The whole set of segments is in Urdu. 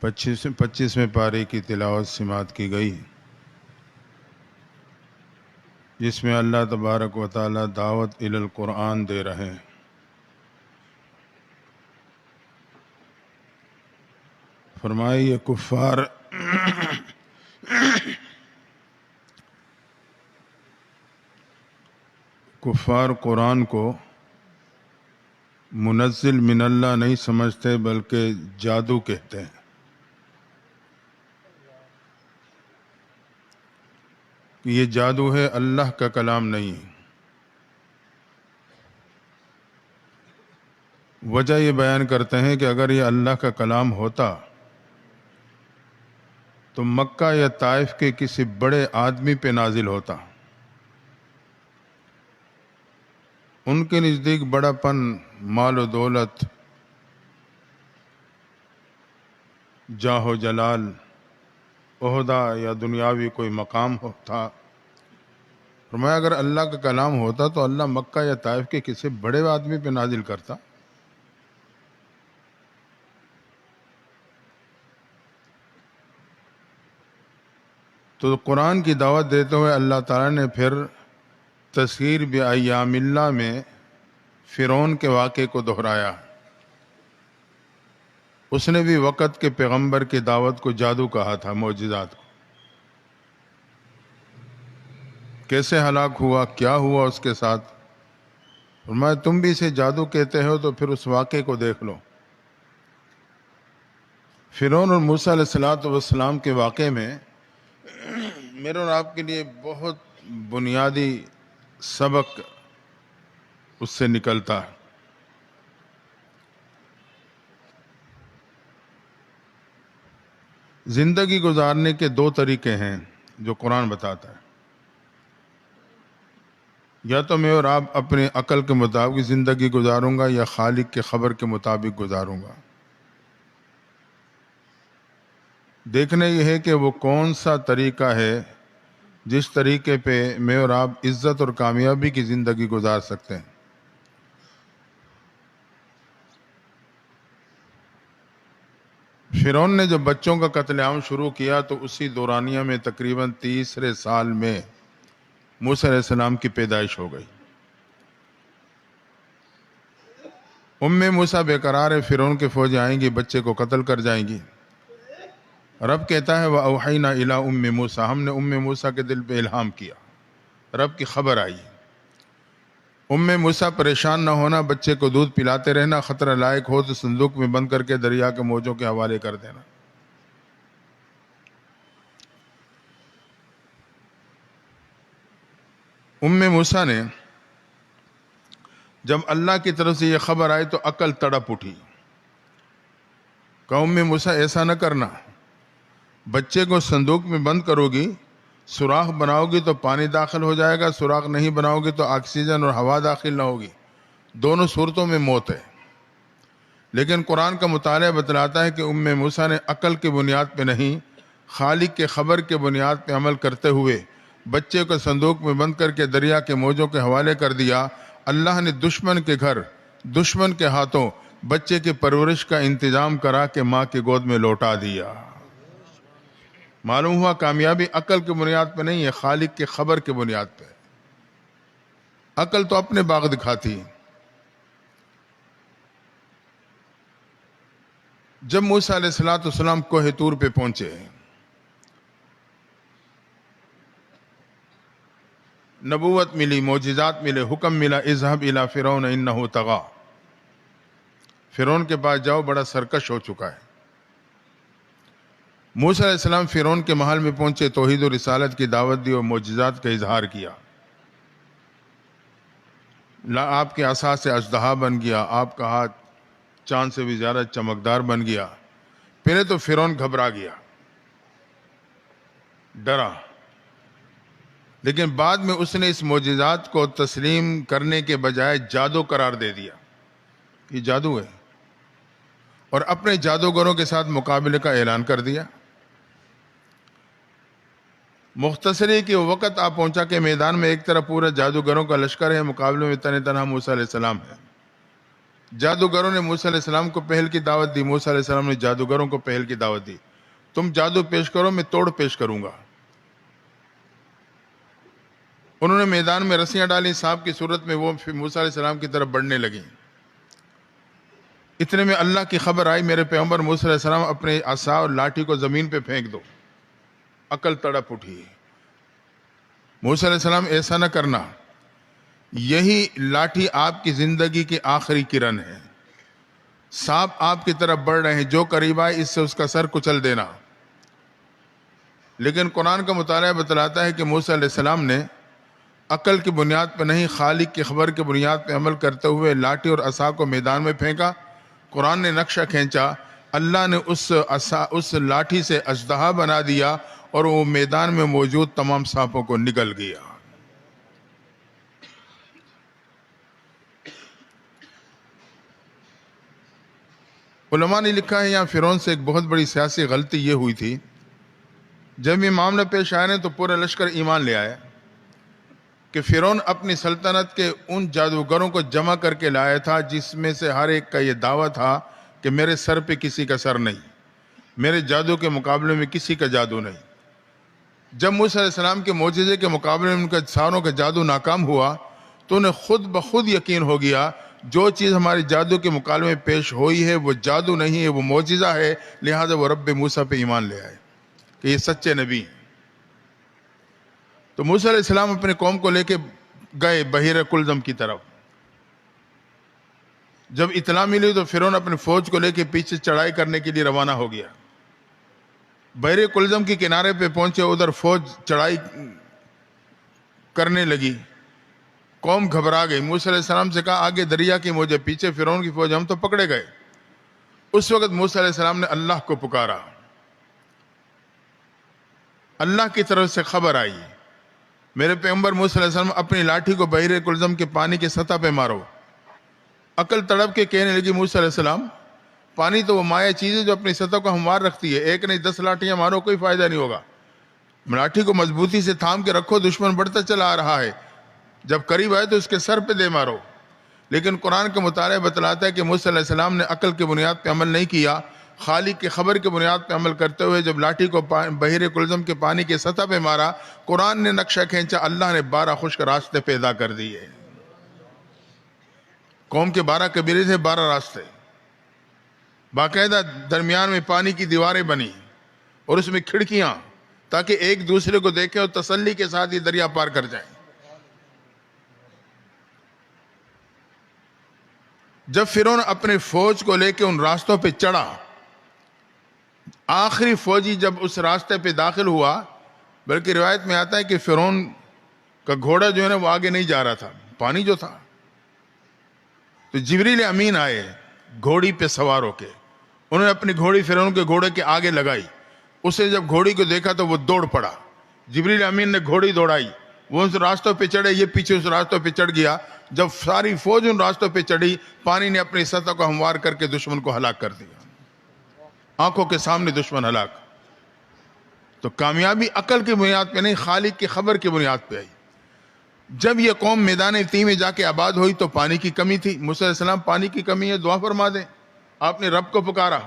25ویں پارے کی تلاوت سماعت کی گئی، جس میں اللہ تبارک و تعالی دعوت الی القرآن دے رہے ہیں۔ فرمائے یہ کفار قرآن کو منزل من اللہ نہیں سمجھتے بلکہ جادو کہتے ہیں۔ یہ جادو ہے، اللہ کا کلام نہیں۔ وجہ یہ بیان کرتے ہیں کہ اگر یہ اللہ کا کلام ہوتا تو مکہ یا طائف کے کسی بڑے آدمی پہ نازل ہوتا۔ ان کے نزدیک بڑا پن، مال و دولت، جاہ و جلال، عہدہ یا دنیاوی کوئی مقام تھا۔ فرمایا اگر اللہ کا کلام ہوتا تو اللہ مکہ یا طائف کے کسی بڑے آدمی پہ نازل کرتا۔ تو قرآن کی دعوت دیتے ہوئے اللہ تعالیٰ نے پھر تذکیر بایام اللہ میں فرعون کے واقعے کو دہرایا۔ اس نے بھی وقت کے پیغمبر کی دعوت کو جادو کہا تھا، معجزات کو۔ کیسے ہلاک ہوا، کیا ہوا اس کے ساتھ؟ فرمایا تم بھی اسے جادو کہتے ہو تو پھر اس واقعے کو دیکھ لو۔ فرعون اور موسیٰ علیہ السلام کے واقعے میں میرے اور آپ کے لیے بہت بنیادی سبق اس سے نکلتا ہے۔ زندگی گزارنے کے دو طریقے ہیں جو قرآن بتاتا ہے۔ یا تو میں اور آپ اپنے عقل کے مطابق زندگی گزاروں گا یا خالق کے خبر کے مطابق گزاروں گا۔ دیکھنا یہ ہے کہ وہ کون سا طریقہ ہے جس طریقے پہ میں اور آپ عزت اور کامیابی کی زندگی گزار سکتے ہیں۔ فرعون نے جب بچوں کا قتل عام شروع کیا تو اسی دورانیہ میں تقریباً 30 سال میں موسیٰ علیہ السلام کی پیدائش ہو گئی۔ موسیٰ بے قرار ہے، فرعون کے فوجیں آئیں گی، بچے کو قتل کر جائیں گی۔ رب کہتا ہے وَأَوْحَيْنَا إِلَىٰ موسیٰ، ہم نے موسیٰ کے دل پہ الہام کیا، رب کی خبر آئی۔ موسیٰ پریشان نہ ہونا، بچے کو دودھ پلاتے رہنا، خطرہ لائق ہو تو صندوق میں بند کر کے دریا کے موجوں کے حوالے کر دینا۔ موسیٰ نے جب اللہ کی طرف سے یہ خبر آئی تو عقل تڑپ اٹھی۔ کہا موسیٰ ایسا نہ کرنا، بچے کو صندوق میں بند کرو گی، سوراخ بناؤ گی تو پانی داخل ہو جائے گا، سوراخ نہیں بناؤ گی تو آکسیجن اور ہوا داخل نہ ہوگی، دونوں صورتوں میں موت ہے۔ لیکن قرآن کا مطالعہ بتلاتا ہے کہ موسیٰ نے عقل کی بنیاد پہ نہیں، خالق کے خبر کے بنیاد پہ عمل کرتے ہوئے بچے کو صندوق میں بند کر کے دریا کے موجوں کے حوالے کر دیا۔ اللہ نے دشمن کے گھر، دشمن کے ہاتھوں بچے کی پرورش کا انتظام کرا کے ماں کی گود میں لوٹا دیا۔ معلوم ہوا کامیابی عقل کی بنیاد پہ نہیں ہے، خالق کے خبر کی بنیاد پہ۔ عقل تو اپنے باغ دکھاتی۔ جب موسیٰ علیہ السلام کوہ طور پہ پہنچے، نبوت ملی، معجزات ملے، حکم ملا اذهب الى فرعون انه طغى، فرعون کے پاس جاؤ، بڑا سرکش ہو چکا ہے۔ موسیٰ علیہ السلام فرعون کے محل میں پہنچے، توحید و رسالت کی دعوت دی اور معجزات کا اظہار کیا۔ آپ کے عصا سے اژدہا بن گیا، آپ کا ہاتھ چاند سے بھی زیادہ چمکدار بن گیا۔ پہلے تو فرعون گھبرا گیا، ڈرا، لیکن بعد میں اس نے اس معجزات کو تسلیم کرنے کے بجائے جادو قرار دے دیا، یہ جادو ہے، اور اپنے جادوگروں کے ساتھ مقابلے کا اعلان کر دیا۔ مختصر ہے کہ وہ وقت آپ پہنچا کہ میدان میں ایک طرف پورا جادوگروں کا لشکر ہے، مقابلے میں تنہا موسیٰ علیہ السلام ہے۔ جادوگروں نے موسیٰ علیہ السلام کو پہل کی دعوت دی، موسیٰ علیہ السلام نے جادوگروں کو پہل کی دعوت دی، تم جادو پیش کرو میں توڑ پیش کروں گا۔ انہوں نے میدان میں رسیاں ڈالی سانپ کی صورت میں، وہ موسیٰ علیہ السلام کی طرف بڑھنے لگیں۔ اتنے میں اللہ کی خبر آئی، میرے پیغمبر موسیٰ علیہ السلام اپنے عصا اور لاٹھی کو زمین پہ پھینک دو۔ عقل تڑپ اٹھی، موسیٰ علیہ السلام ایسا نہ کرنا، یہی لاٹھی آپ کی زندگی کی آخری کرن ہے، سانپ آپ کی طرف بڑھ رہے ہیں، جو قریب آئے اس سے اس کا سر کچل دینا۔ لیکن قرآن کا مطالعہ بتلاتا ہے کہ موسیٰ علیہ السلام نے عقل کی بنیاد پہ نہیں، خالق کی خبر کی بنیاد پہ عمل کرتے ہوئے لاٹھی اور عصا کو میدان میں پھینکا۔ قرآن نے نقشہ کھینچا، اللہ نے اس لاٹھی سے اژدہا بنا دیا اور وہ میدان میں موجود تمام سانپوں کو نگل گیا۔ علماء نے لکھا ہے یہاں فرعون سے ایک بہت بڑی سیاسی غلطی یہ ہوئی تھی، جب یہ معاملہ پیش آیا تو پورا لشکر ایمان لے آیا کہ فرعون اپنی سلطنت کے ان جادوگروں کو جمع کر کے لایا تھا جس میں سے ہر ایک کا یہ دعویٰ تھا کہ میرے سر پہ کسی کا سر نہیں، میرے جادو کے مقابلے میں کسی کا جادو نہیں۔ جب موسیٰ علیہ السلام کے معجزے کے مقابلے میں ان کا ساروں کا جادو ناکام ہوا تو انہیں خود بخود یقین ہو گیا جو چیز ہمارے جادو کے مقابلے میں پیش ہوئی ہے وہ جادو نہیں ہے، وہ معجزہ ہے، لہٰذا وہ رب موسیٰ پہ ایمان لے آئے کہ یہ سچے نبی ہیں۔ تو موسیٰ علیہ السلام اپنے قوم کو لے کے گئے بحیرہ کلزم کی طرف۔ جب اطلاع ملی تو فرعون اپنے فوج کو لے کے پیچھے چڑھائی کرنے کے لیے روانہ ہو گیا۔ بحیرہ کلزم کے کنارے پہ پہنچے، ادھر فوج چڑھائی کرنے لگی، قوم گھبرا گئی۔ موسیٰ علیہ السلام سے کہا آگے دریا کی موج ہے، پیچھے فرعون کی فوج، ہم تو پکڑے گئے۔ اس وقت موسیٰ علیہ السلام نے اللہ کو پکارا، اللہ کی طرف سے خبر آئی، میرے پیغمبر موسیٰ علیہ السلام اپنی لاٹھی کو بحیرہ کلزم کے پانی کی سطح پہ مارو۔ عقل تڑپ کے کہنے لگی موسیٰ علیہ السلام پانی تو وہ مائع چیز ہے جو اپنی سطح کو ہموار رکھتی ہے، ایک نہیں 10 لاٹھیاں مارو کوئی فائدہ نہیں ہوگا، لاٹھی کو مضبوطی سے تھام کے رکھو، دشمن بڑھتا چلا آ رہا ہے، جب قریب آئے تو اس کے سر پہ دے مارو۔ لیکن قرآن کا مطالعہ بتلاتا ہے کہ موسیٰ علیہ السلام نے عقل کی بنیاد پہ عمل نہیں کیا، خالق کی خبر کی بنیاد پہ عمل کرتے ہوئے جب لاٹھی کو بحیرہ کلزم کے پانی کی سطح پہ مارا، قرآن نے نقشہ کھینچا، اللہ نے 12 خشک راستے پیدا کر دیے۔ قوم کے 12 قبیلے تھے، 12 راستے، باقاعدہ درمیان میں پانی کی دیواریں بنی اور اس میں کھڑکیاں تاکہ ایک دوسرے کو دیکھیں اور تسلی کے ساتھ یہ دریا پار کر جائیں۔ جب فرعون اپنے فوج کو لے کے ان راستوں پہ چڑھا، آخری فوجی جب اس راستے پہ داخل ہوا، بلکہ روایت میں آتا ہے کہ فرعون کا گھوڑا جو ہے نا وہ آگے نہیں جا رہا تھا، پانی جو تھا، تو جبریل امین آئے گھوڑی پہ سوار ہو کے، انہوں نے اپنی گھوڑی فرعون کے گھوڑے کے آگے لگائی، اسے جب گھوڑی کو دیکھا تو وہ دوڑ پڑا، جبریل امین نے گھوڑی دوڑائی، وہ اس راستوں پہ چڑھے، یہ پیچھے اس راستوں پہ چڑھ گیا، جب ساری فوج ان راستوں پہ چڑھی پانی نے اپنی سطح کو ہموار کر کے دشمن کو ہلاک کر دیا، آنکھوں کے سامنے دشمن ہلاک۔ تو کامیابی عقل کی بنیاد پہ نہیں، خالق کی خبر کی بنیاد پہ آئی۔ جب یہ قوم میدان تی میں جا کے آباد ہوئی تو پانی کی کمی تھی، موسیٰ علیہ السلام پانی کی کمی ہے دعا فرما دیں، آپ نے رب کو پکارا،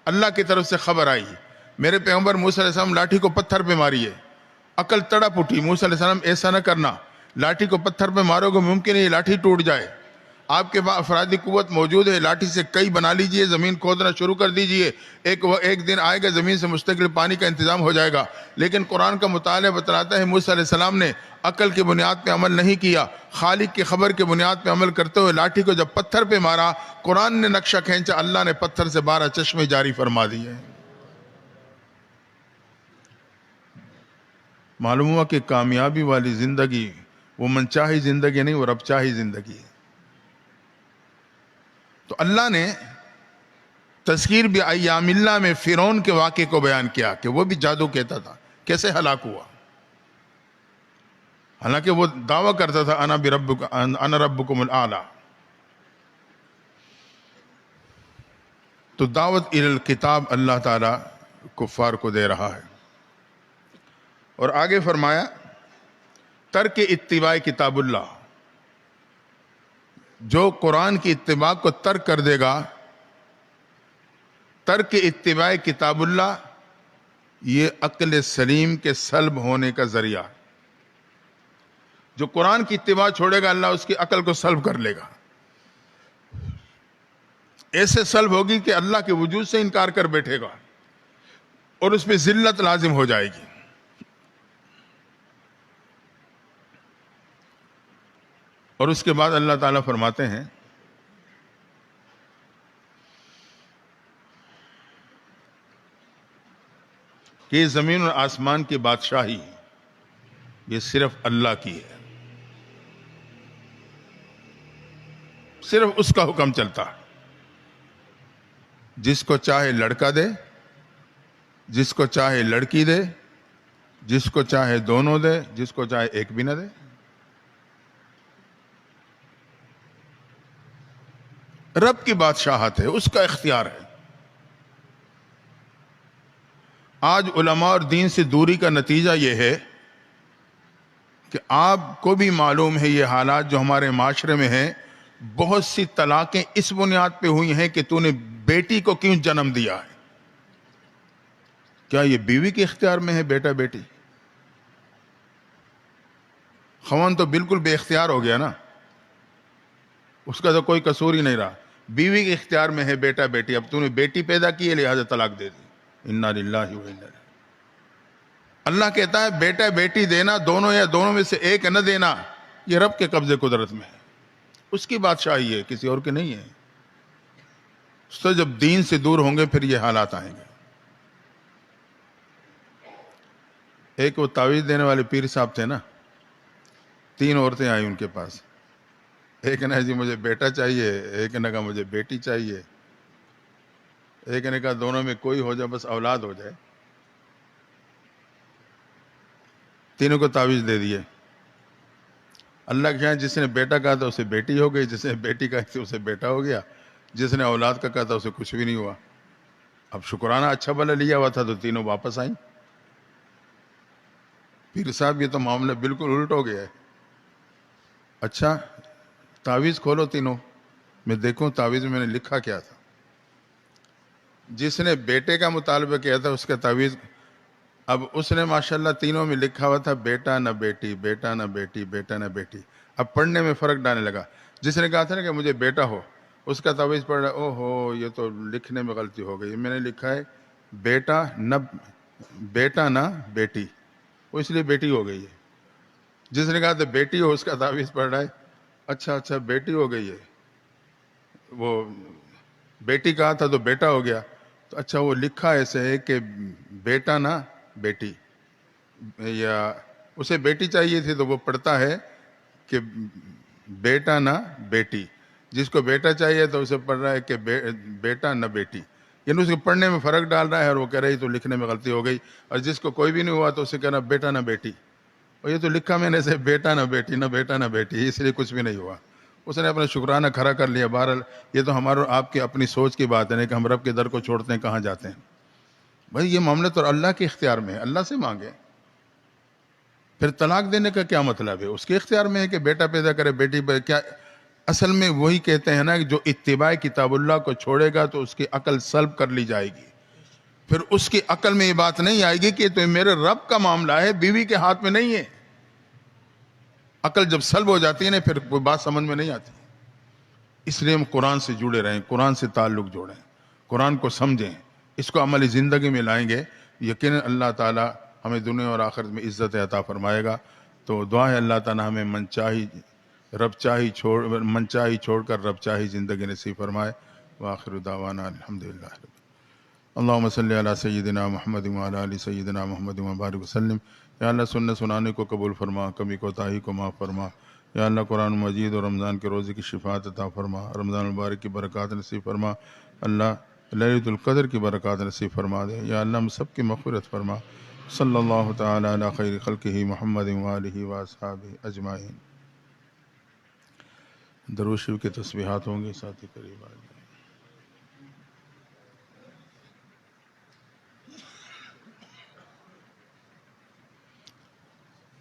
اللہ کی طرف سے خبر آئی، میرے پیغمبر موسیٰ علیہ السلام لاٹھی کو پتھر پہ ماریے، عقل تڑپ اٹھی، موسیٰ علیہ السلام ایسا نہ کرنا، لاٹھی کو پتھر پہ مارو گے ممکن ہے یہ لاٹھی ٹوٹ جائے، آپ کے پاس افرادی قوت موجود ہے، لاٹھی سے کئی بنا لیجئے، زمین کھودنا شروع کر دیجئے، ایک دن آئے گا زمین سے مستقل پانی کا انتظام ہو جائے گا۔ لیکن قرآن کا مطالعہ بتلاتا ہے موسیٰ علیہ السلام نے عقل کی بنیاد پہ عمل نہیں کیا، خالق کی خبر کی بنیاد پہ عمل کرتے ہوئے لاٹھی کو جب پتھر پہ مارا، قرآن نے نقشہ کھینچا، اللہ نے پتھر سے 12 چشمے جاری فرما دیے۔ معلوم ہوا کہ کامیابی والی زندگی وہ منچاہی زندگی نہیں، وہ رب چاہی زندگی ہے۔ تو اللہ نے تذکیر بایام اللہ میں فرعون کے واقعے کو بیان کیا کہ وہ بھی جادو کہتا تھا، کیسے ہلاک ہوا، حالانکہ وہ دعویٰ کرتا تھا انا ربکم الاعلی۔ تو دعوت الی الکتاب اللہ تعالی کفار کو دے رہا ہے، اور آگے فرمایا ترک اتباع کتاب اللہ، جو قرآن کی اتباع کو ترک کر دے گا، ترک اتباع کتاب اللہ، یہ عقل سلیم کے سلب ہونے کا ذریعہ۔ جو قرآن کی اتباع چھوڑے گا، اللہ اس کی عقل کو سلب کر لے گا، ایسے سلب ہوگی کہ اللہ کے وجود سے انکار کر بیٹھے گا اور اس پہ ذلت لازم ہو جائے گی۔ اور اس کے بعد اللہ تعالیٰ فرماتے ہیں کہ زمین اور آسمان کی بادشاہی یہ صرف اللہ کی ہے، صرف اس کا حکم چلتا ہے۔ جس کو چاہے لڑکا دے، جس کو چاہے لڑکی دے، جس کو چاہے دونوں دے، جس کو چاہے ایک بھی نہ دے۔ رب کی بادشاہت ہے، اس کا اختیار ہے۔ آج علماء اور دین سے دوری کا نتیجہ یہ ہے کہ آپ کو بھی معلوم ہے یہ حالات جو ہمارے معاشرے میں ہیں، بہت سی طلاقیں اس بنیاد پہ ہوئی ہیں کہ تو نے بیٹی کو کیوں جنم دیا ہے۔ کیا یہ بیوی کے اختیار میں ہے بیٹا بیٹی؟ خون تو بالکل بے اختیار ہو گیا نا، اس کا تو کوئی قصور ہی نہیں رہا۔ بیوی کے اختیار میں ہے بیٹا بیٹی، اب تو نے بیٹی پیدا کی ہے لہذا طلاق دے دی۔ انا للہ و انا الیہ۔ اللہ کہتا ہے بیٹا بیٹی دینا، دونوں یا دونوں میں سے ایک نہ دینا، یہ رب کے قبضے قدرت میں ہے، اس کی بادشاہی ہے، کسی اور کے نہیں ہے۔ تو جب دین سے دور ہوں گے پھر یہ حالات آئیں گے۔ ایک وہ تعویذ دینے والے پیر صاحب تھے نا، 3 عورتیں آئیں ان کے پاس، ایک نے جی مجھے بیٹا چاہیے، ایک نے کہا مجھے بیٹی چاہیے، ایک نے کہا دونوں میں کوئی ہو جائے بس اولاد ہو جائے۔ تینوں کو تعویذ دے دیے۔ اللہ کے یہاں جس نے بیٹا کہا تھا اسے بیٹی ہو گئی، جس نے بیٹی کہا تھی اسے بیٹا ہو گیا، جس نے اولاد کا کہا تھا اسے کچھ بھی نہیں ہوا۔ اب شکرانہ اچھا بھلا لیا ہوا تھا تو تینوں واپس آئیں۔ پیر صاحب یہ تو معاملہ بالکل الٹ ہو گیا ہے۔ اچھا تعویذ کھولو تینوں، میں دیکھوں تعویذ میں نے لکھا کیا تھا۔ جس نے بیٹے کا مطالبہ کیا تھا اس کا تعویذ، اب اس نے ماشاءاللہ تینوں میں لکھا ہوا تھا بیٹا نہ بیٹی، بیٹا نہ بیٹی، بیٹا نہ بیٹی۔ اب پڑھنے میں فرق ڈالنے لگا۔ جس نے کہا تھا نا کہ مجھے بیٹا ہو، اس کا تعویذ پڑھ رہا ہے، او ہو یہ تو لکھنے میں غلطی ہو گئی، میں نے لکھا ہے بیٹا نہ بیٹی، وہ اس لیے بیٹی ہو گئی ہے۔ جس نے کہا تھا بیٹی ہو، اس کا تعویذ پڑھ رہا ہے اچھا بیٹی ہو گئی ہے، وہ بیٹی کہا تھا تو بیٹا ہو گیا، تو اچھا وہ لکھا ایسے ہے کہ بیٹا نہ بیٹی، یا اسے بیٹی چاہیے تھی تو وہ پڑھتا ہے کہ بیٹا نہ بیٹی، جس کو بیٹا چاہیے تو اسے پڑھ رہا ہے کہ بیٹا نہ بیٹی، یعنی اس کے پڑھنے میں فرق ڈال رہا ہے اور وہ کہہ رہی تو لکھنے میں غلطی ہو گئی۔ اور جس کو کوئی بھی نہیں ہوا تو اسے کہہ رہا بیٹا نہ بیٹی، اور یہ تو لکھا میں نے سے بیٹا نہ بیٹی، نہ بیٹا نہ بیٹی، اس لیے کچھ بھی نہیں ہوا۔ اس نے اپنا شکرانہ کھڑا کر لیا۔ بہرحال یہ تو ہمارے آپ کی اپنی سوچ کی بات ہے نہیں کہ ہم رب کے در کو چھوڑتے ہیں کہاں جاتے ہیں۔ بھائی یہ معاملہ تو اللہ کے اختیار میں ہے، اللہ سے مانگے۔ پھر طلاق دینے کا کیا مطلب ہے؟ اس کے اختیار میں ہے کہ بیٹا پیدا کرے بیٹی پیدا، کیا اصل میں وہی کہتے ہیں نا کہ جو اتباع کتاب اللہ کو چھوڑے گا تو اس کی عقل سلب کر لی جائے گی، پھر اس کی عقل میں یہ بات نہیں آئے گی کہ تو میرے رب کا معاملہ ہے، بیوی کے ہاتھ میں نہیں ہے۔ عقل جب سلب ہو جاتی ہے نا پھر کوئی بات سمجھ میں نہیں آتی۔ اس لیے ہم قرآن سے جڑے رہیں، قرآن سے تعلق جوڑیں، قرآن کو سمجھیں، اس کو عملی زندگی میں لائیں گے، یقیناً اللہ تعالی ہمیں دنیا اور آخرت میں عزت عطا فرمائے گا۔ تو دعا ہے اللہ تعالی ہمیں من چاہی چھوڑ کر رب چاہی زندگی نصیب فرمائے۔ وآخر دعوانا الحمدللہ۔ اللہم صلی علی سیدنا محمد وعلی آل سیدنا محمد وبارک وسلم۔ یا اللہ سننے سنانے کو قبول فرما، کمی کوتاہی کو معاف فرما۔ یا اللہ قرآن مجید اور رمضان کے روزے کی شفاعت عطا فرما، رمضان المبارک کی برکات نصیب فرما۔ اللہ لیلۃ القدر کی برکات نصیب فرما دے۔ یا اللہ ہم سب کی مغفرت فرما۔ صلی اللہ تعالی علی خیر خلقہ محمد وآلہ واصحابہ اجمعین۔ درود شریف کی تسبیحات ہوں گی، ساتھی قریب آ جائیں۔